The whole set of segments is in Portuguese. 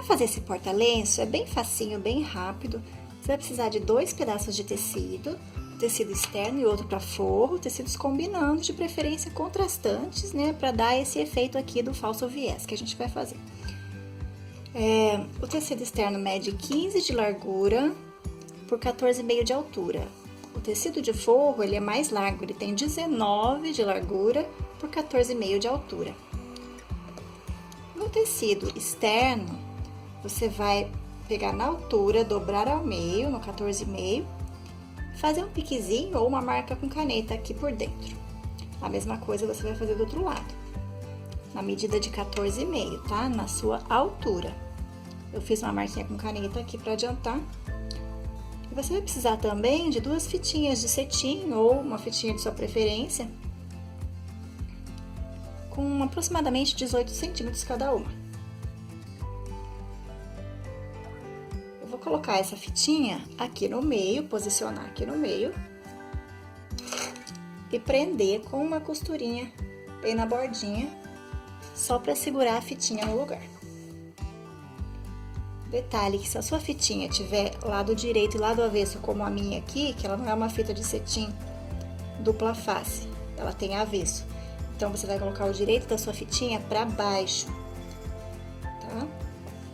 fazer esse porta-lenço é bem facinho, bem rápido. Você vai precisar de 2 pedaços de tecido, tecido externo e outro para forro, tecidos combinando, de preferência contrastantes, né, para dar esse efeito aqui do falso viés que a gente vai fazer. O tecido externo mede 15 de largura por 14,5 de altura. O tecido de forro, ele é mais largo, ele tem 19 de largura por 14,5 de altura. No tecido externo, você vai pegar na altura, dobrar ao meio, no 14,5, fazer um piquezinho ou uma marca com caneta aqui por dentro. A mesma coisa você vai fazer do outro lado, na medida de 14,5, tá? Na sua altura. Eu fiz uma marquinha com caneta aqui para adiantar. E você vai precisar também de 2 fitinhas de cetim ou uma fitinha de sua preferência, com aproximadamente 18 centímetros cada uma. Eu vou colocar essa fitinha aqui no meio, posicionar aqui no meio e prender com uma costurinha bem na bordinha, só para segurar a fitinha no lugar. Detalhe que se a sua fitinha tiver lado direito e lado avesso, como a minha aqui, que ela não é uma fita de cetim dupla face, ela tem avesso. Então, você vai colocar o direito da sua fitinha para baixo, tá?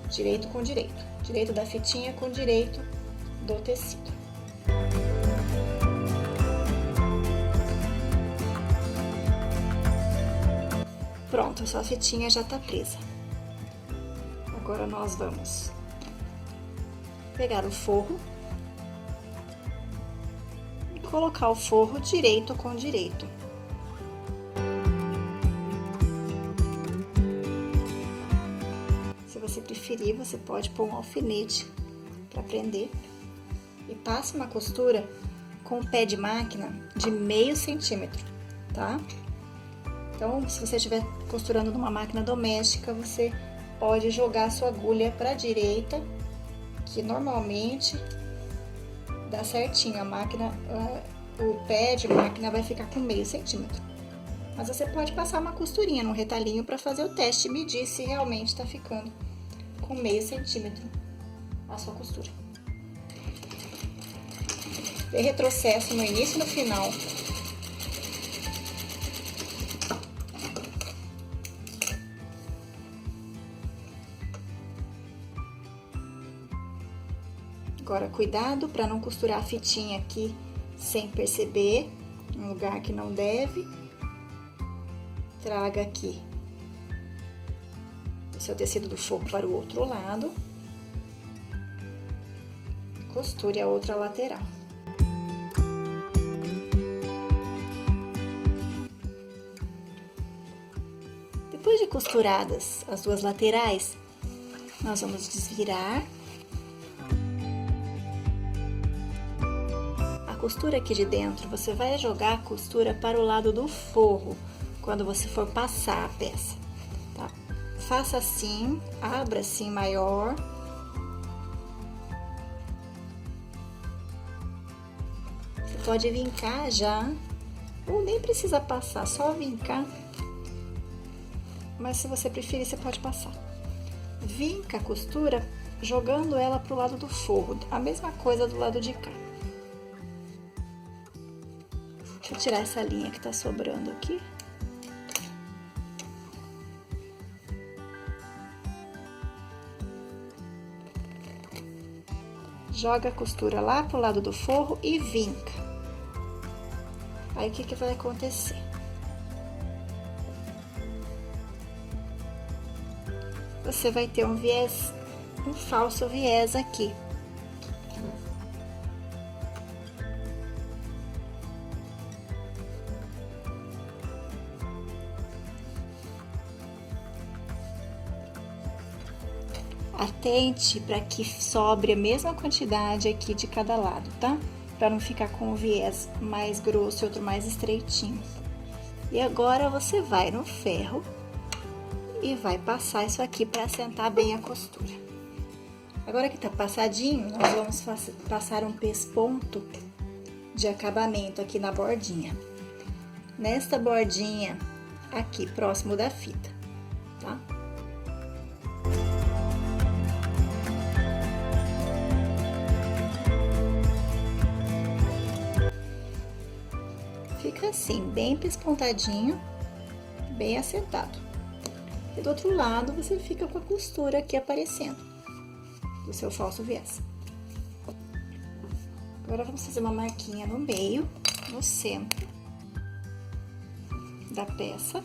Direito com direito. Direito da fitinha com direito do tecido. Pronto, a sua fitinha já tá presa. Agora, nós vamos pegar o forro e colocar o forro direito com direito. Se você preferir, você pode pôr um alfinete para prender e passe uma costura com o pé de máquina de meio centímetro, tá? Então, se você estiver costurando numa máquina doméstica, você pode jogar a sua agulha para a direita, que normalmente dá certinho. A máquina, o pé de máquina vai ficar com meio centímetro. Mas você pode passar uma costurinha no retalhinho para fazer o teste e medir se realmente está ficando com meio centímetro a sua costura. Tem retrocesso no início e no final. Agora, cuidado para não costurar a fitinha aqui sem perceber, em lugar que não deve. Traga aqui o seu tecido do forro para o outro lado. Costure a outra lateral. Depois de costuradas as duas laterais, nós vamos desvirar. Costura aqui de dentro, você vai jogar a costura para o lado do forro quando você for passar a peça, tá? Faça assim, abra assim maior. Você pode vincar já, ou nem precisa passar, só vincar. Mas se você preferir, você pode passar. Vinca a costura jogando ela para o lado do forro, a mesma coisa do lado de cá. Deixa eu tirar essa linha que tá sobrando aqui. Joga a costura lá pro lado do forro e vinca. Aí, o que que vai acontecer? Você vai ter um viés, um falso viés aqui. Atente para que sobre a mesma quantidade aqui de cada lado, tá? Para não ficar com o viés mais grosso e outro mais estreitinho. E agora você vai no ferro e vai passar isso aqui para assentar bem a costura. Agora que tá passadinho, nós vamos passar um pesponto de acabamento aqui na bordinha. Nesta bordinha aqui, próximo da fita, tá? fica assim, bem pespontadinho, bem assentado. E do outro lado, você fica com a costura aqui aparecendo do seu falso viés. Agora, vamos fazer uma marquinha no meio, no centro da peça.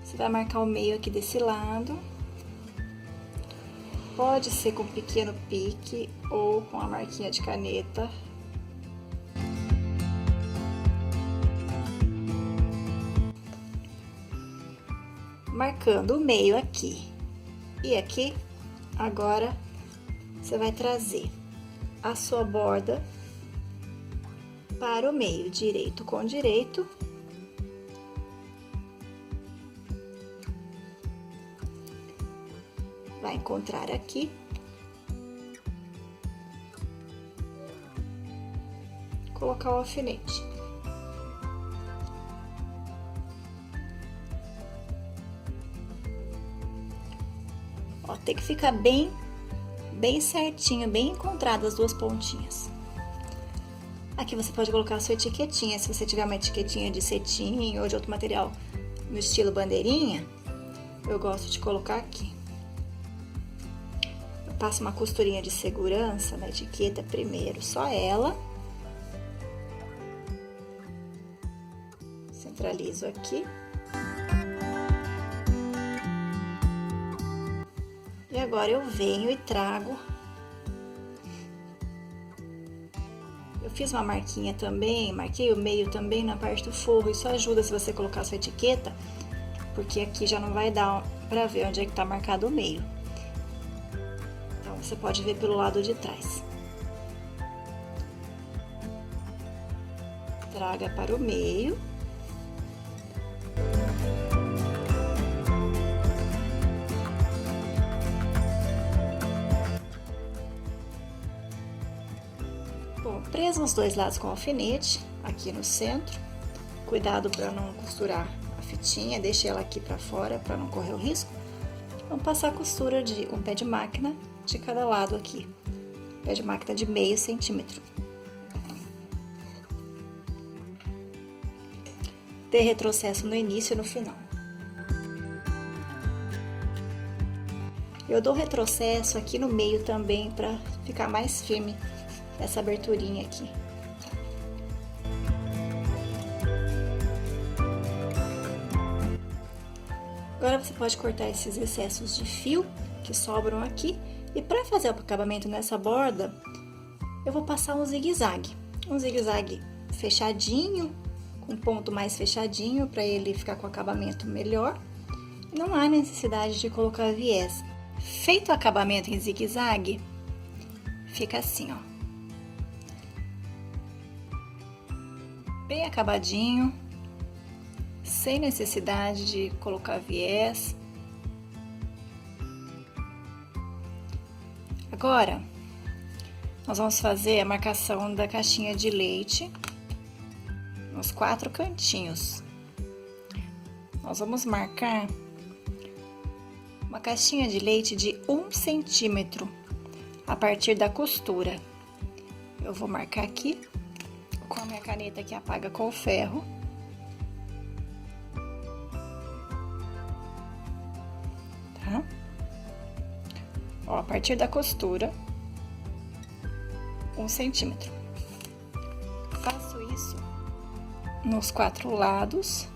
Você vai marcar o meio aqui desse lado. Pode ser com pequeno pique ou com a marquinha de caneta. Marcando o meio aqui e aqui, agora você vai trazer a sua borda para o meio, direito com direito. Vai encontrar aqui. Colocar o alfinete. Ó, tem que ficar bem certinho, bem encontradas as duas pontinhas. Aqui você pode colocar a sua etiquetinha, se você tiver uma etiquetinha de cetim ou de outro material no estilo bandeirinha, eu gosto de colocar aqui. Eu passo uma costurinha de segurança na etiqueta primeiro, só ela. Centralizo aqui. E agora eu venho e trago. Eu fiz uma marquinha também, marquei o meio também na parte do forro. Isso ajuda se você colocar a sua etiqueta, porque aqui já não vai dar pra ver onde é que tá marcado o meio. Então, você pode ver pelo lado de trás. Traga para o meio. Bom, preso os dois lados com alfinete, aqui no centro. Cuidado para não costurar a fitinha, deixe ela aqui para fora para não correr o risco. Vamos passar a costura de um pé de máquina de cada lado aqui. Pé de máquina de meio centímetro. Dê retrocesso no início e no final. Eu dou retrocesso aqui no meio também para ficar mais firme essa aberturinha aqui. Agora você pode cortar esses excessos de fio que sobram aqui. E para fazer o acabamento nessa borda, eu vou passar um zigue-zague. Um zigue-zague fechadinho, com ponto mais fechadinho, para ele ficar com acabamento melhor. Não há necessidade de colocar viés. Feito o acabamento em zigue-zague, fica assim, ó. Bem acabadinho, sem necessidade de colocar viés. Agora, nós vamos fazer a marcação da caixinha de leite nos 4 cantinhos. Nós vamos marcar uma caixinha de leite de 1 centímetro a partir da costura. Eu vou marcar aqui com a minha caneta que apaga com o ferro. Tá? Ó, a partir da costura, 1 centímetro. Faço isso nos 4 lados.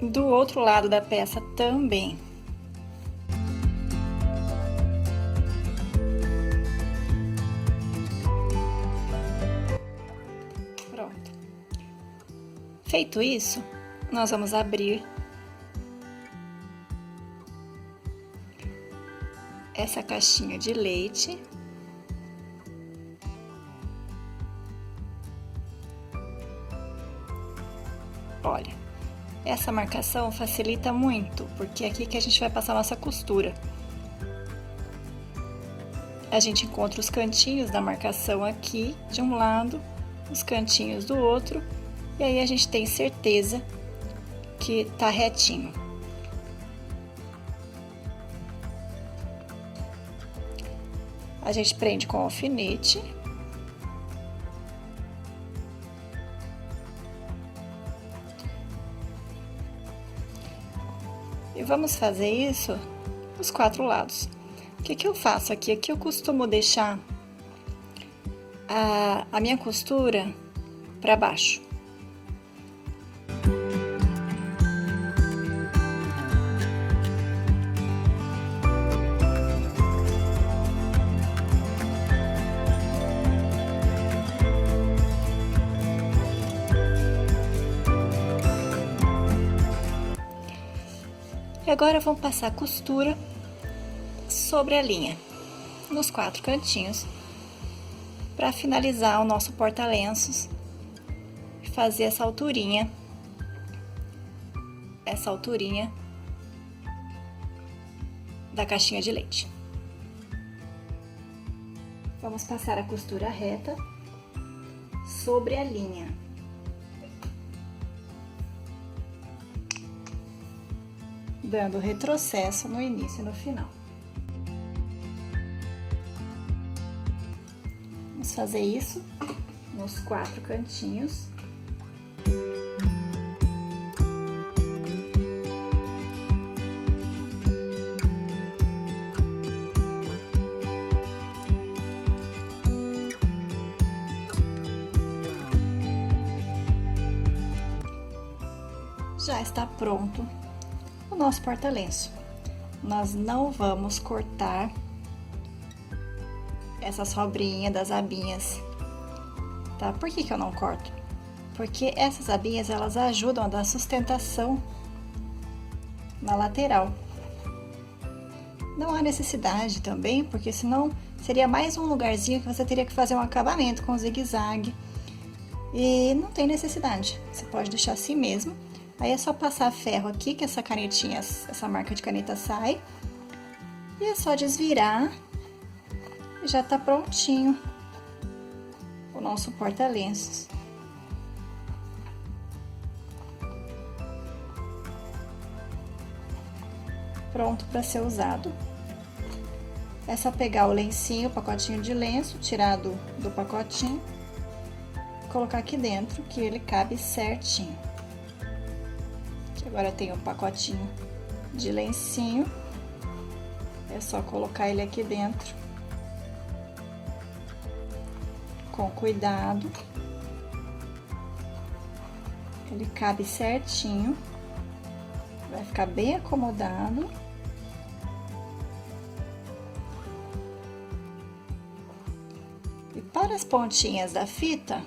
Do outro lado da peça também. Pronto. Feito isso, nós vamos abrir essa caixinha de leite. Olha, essa marcação facilita muito, porque é aqui que a gente vai passar a nossa costura. A gente encontra os cantinhos da marcação aqui de um lado, os cantinhos do outro, e aí a gente tem certeza que tá retinho. A A gente prende com alfinete. E vamos fazer isso dos 4 lados. O que eu faço aqui? Aqui eu costumo deixar a minha costura para baixo. E agora vamos passar a costura sobre a linha, nos 4 cantinhos, para finalizar o nosso porta-lenços e fazer essa alturinha da caixinha de leite. Vamos passar a costura reta sobre a linha. Dando retrocesso no início e no final. Vamos fazer isso nos 4 cantinhos. Já está pronto o nosso porta-lenço. Nós não vamos cortar essa sobrinha das abinhas, tá? Por que eu não corto? Porque essas abinhas, elas ajudam a dar sustentação na lateral. Não há necessidade também, porque senão seria mais um lugarzinho que você teria que fazer um acabamento com zigue-zague. E não tem necessidade, você pode deixar assim mesmo. Aí é só passar ferro aqui, que essa canetinha, essa marca de caneta sai. E é só desvirar e já tá prontinho o nosso porta-lenços. Pronto para ser usado. É só pegar o lencinho, o pacotinho de lenço, tirar do pacotinho, colocar aqui dentro, que ele cabe certinho. Agora tem um pacotinho de lencinho, é só colocar ele aqui dentro, com cuidado, ele cabe certinho, vai ficar bem acomodado. E para as pontinhas da fita,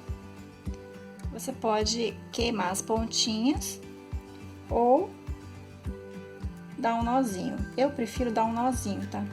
você pode queimar as pontinhas ou dar um nozinho. Eu prefiro dar um nozinho, tá?